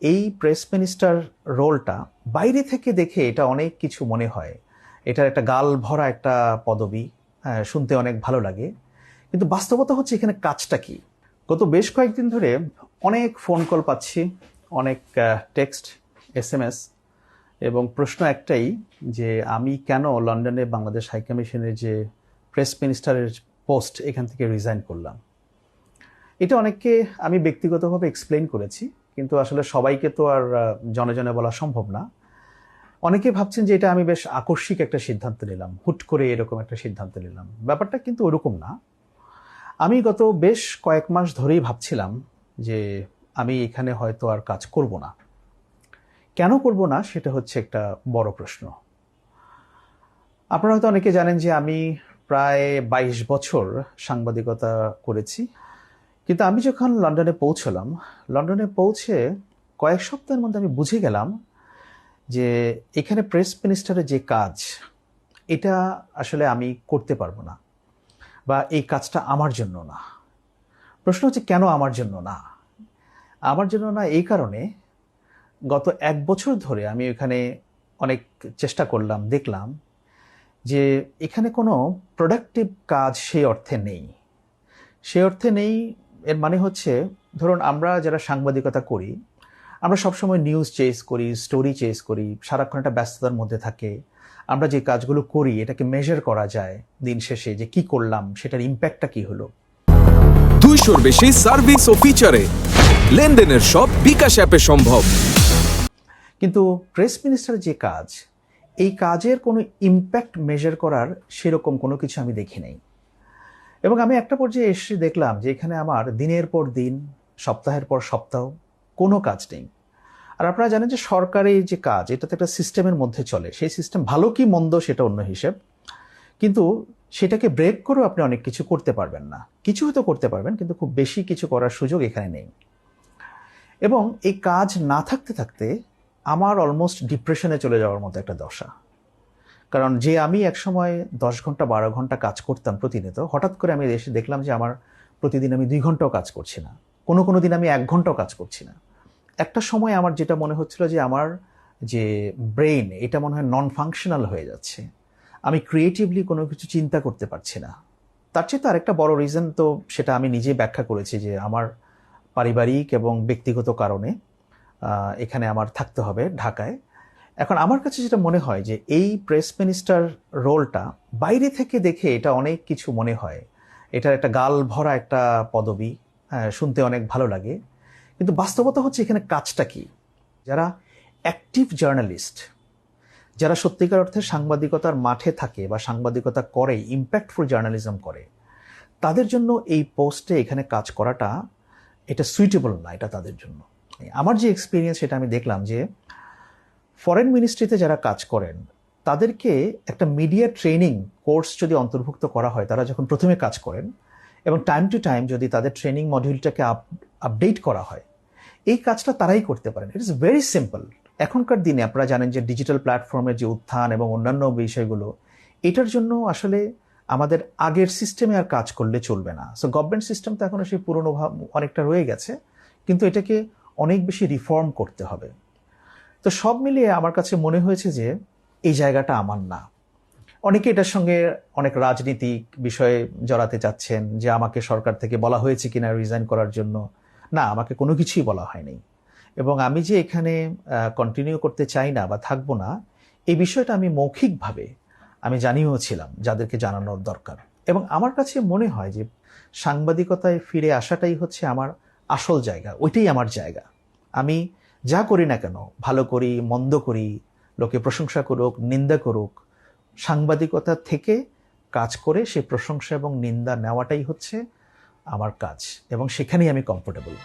এই press minister রোলটা বাইরে থেকে দেখে এটা অনেক কিছু মনে হয়। এটার একটা গাল ভরা একটা পদবি, শুনতে অনেক ভালো লাগে, কিন্তু বাস্তবতা হচ্ছে এখানে কাজটা কি। গত বেশ কয়েকদিন ধরে অনেক ফোন কল পাচ্ছি, অনেক টেক্সট, SMS, এবং প্রশ্ন একটাই যে আমি কেন লন্ডনে বাংলাদেশ হাইকমিশনের যে প্রেস মিনিস্টারের পোস্ট এখান থেকে রিজাইন করলাম। এটা অনেককে আমি ব্যক্তিগতভাবে এক্সপ্লেইন করেছি, কিন্তু আসলে সবাইকে তো আর জনে জনে বলা সম্ভব না। অনেকে ভাবছেন যে এটা আমি বেশ আকস্মিক একটা সিদ্ধান্ত নিলাম, হুট করে এরকম একটা সিদ্ধান্ত নিলাম। ব্যাপারটা কিন্তু ওরকম না। আমি গত বেশ কয়েক মাস ধরেই ভাবছিলাম যে আমি এখানে হয়তো আর কাজ করব না। কেন করব না সেটা হচ্ছে একটা বড় প্রশ্ন। আপনারা হয়তো অনেকে জানেন যে আমি প্রায় 22 বছর সাংবাদিকতা করেছি, কিন্তু আমি যখন লন্ডনে পৌঁছলাম, লন্ডনে পৌঁছে কয়েক সপ্তাহের মধ্যে আমি বুঝে গেলাম যে এখানে প্রেস মিনিস্টারের যে কাজ, এটা আসলে আমি করতে পারবো না, বা এই কাজটা আমার জন্য না। প্রশ্ন হচ্ছে কেন আমার জন্য না। আমার জন্য না এই কারণে, গত 1 বছর ধরে আমি এখানে অনেক চেষ্টা করলাম, দেখলাম যে এখানে কোনো প্রোডাক্টিভ কাজ সেই অর্থে নেই। সেই অর্থে নেই এর মানে হচ্ছে, ধরুন আমরা যারা সাংবাদিকতা করি, আমরা সবসময় নিউজ চেস করি, স্টোরি চেস করি, সারাক্ষণ একটা ব্যস্ততার মধ্যে থাকে। আমরা যে কাজগুলো করি এটাকে মেজার করা যায় দিন শেষে, যে কি করলাম, সেটার ইম্প্যাক্টটা কি হলো। 200-র বেশি সার্ভিস ও ফিচারে লেনদেনের সব বিকাশ অ্যাপে সম্ভব। কিন্তু প্রেস মিনিস্টারের যে কাজ, এই কাজের কোনো ইম্প্যাক্ট মেজার করার সেরকম কোনো কিছু আমি দেখি নাই। এবং আমি একটা পর্যায়ে এসে দেখলাম যে এখানে আমার দিনের পর দিন, সপ্তাহের পর সপ্তাহ কোনো কাজ নেই। আর আপনারা জানেন যে সরকারি যে কাজ, এটা তো একটা সিস্টেমের মধ্যে চলে। সেই সিস্টেম ভালো কি মন্দ সেটা অন্য হিসেব, কিন্তু সেটাকে ব্রেক করেও আপনি অনেক কিছু করতে পারবেন না। কিছু হয়তো করতে পারবেন, কিন্তু খুব বেশি কিছু করার সুযোগ এখানে নেই। এবং এই কাজ না থাকতে থাকতে আমার অলমোস্ট ডিপ্রেশনে চলে যাওয়ার মতো একটা দশা। কারণ যে আমি একসময় 10 ঘন্টা 12 ঘন্টা কাজ করতাম প্রতিনিয়ত, হঠাৎ করে আমি এসে দেখলাম যে আমার প্রতিদিন আমি 2 ঘন্টাও কাজ করছি না, কোনো কোনো দিন আমি 1 ঘন্টাও কাজ করছি না। একটা সময় আমার যেটা মনে হচ্ছিল যে আমার যে ব্রেইন, এটা মনে হয় নন ফাংশনাল হয়ে যাচ্ছে। আমি ক্রিয়েটিভলি কোনো কিছু চিন্তা করতে পারছি না। তার চেয়ে তো আরেকটা বড় রিজন, তো সেটা আমি নিজেই ব্যাখ্যা করেছি, যে আমার পারিবারিক এবং ব্যক্তিগত কারণে এখানে আমার থাকতে হবে ঢাকায়। এখন আমার কাছে যেটা মনে হয় যে এই প্রেস মিনিস্টার রোলটা বাইরে থেকে দেখে এটা অনেক কিছু মনে হয়। এটার একটা গাল ভরা একটা পদবি, শুনতে অনেক ভালো লাগে, কিন্তু বাস্তবতা হচ্ছে এখানে কাজটা কি। যারা অ্যাক্টিভ জার্নালিস্ট, যারা সত্যিকার অর্থে সাংবাদিকতার মাঠে থাকে বা সাংবাদিকতা করে, ইম্প্যাক্টফুল জার্নালিজম করে, তাদের জন্য এই পোস্টে এখানে কাজ করাটা এটা সুইটেবল না, এটা তাদের জন্য। আমার যে এক্সপিরিয়েন্স, সেটা আমি দেখলাম যে ফরেন মিনিস্ট্রিতে যারা কাজ করেন, তাদেরকে একটা মিডিয়া ট্রেনিং কোর্স যদি অন্তর্ভুক্ত করা হয়, তারা যখন প্রথমে কাজ করেন, এবং টাইম টু টাইম যদি তাদের ট্রেনিং মডিউলটাকে আপডেট করা হয়, এই কাজটা তারাই করতে পারেন। It is very simple. এখনকার দিনে আপনারা জানেন যে ডিজিটাল প্ল্যাটফর্মের যে উত্থান এবং অন্যান্য বিষয়গুলো, এটার জন্য আসলে আমাদের আগের সিস্টেমে আর কাজ করলে চলবে না। সো গভর্নমেন্ট সিস্টেম তো এখনো সেই পুরনো ভাব অনেকটা রয়ে গেছে, কিন্তু এটাকে অনেক বেশি রিফর্ম করতে হবে। তো সব মিলিয়ে আমার কাছে মনে হয়েছে যে এই জায়গাটা আমার না। অনেকে এটার সঙ্গে অনেক রাজনীতিক বিষয়ে জড়াতে চাচ্ছেন, যে আমাকে সরকার থেকে বলা হয়েছে কিনা রিজাইন করার জন্য। না, আমাকে কোনো কিছুই বলা হয়নি। এবং আমি যে এখানে কন্টিনিউ করতে চাই না বা থাকবো না, এই বিষয়টা আমি মৌখিকভাবে আমি জানিয়েওছিলাম যাদেরকে জানানোর দরকার। এবং আমার কাছে মনে হয় যে সাংবাদিকতায় ফিরে আসাটাই হচ্ছে আমার আসল জায়গা, ওইটাই আমার জায়গা। আমি যা করি না কেন, ভালো করি মন্দ করি, লোকে প্রশংসা করুক নিন্দা করুক, সাংবাদিকতা থেকে কাজ করে সেই প্রশংসা এবং নিন্দা নেওয়াটাই হচ্ছে আমার কাজ, এবং সেখানেই আমি কমফোর্টেবল।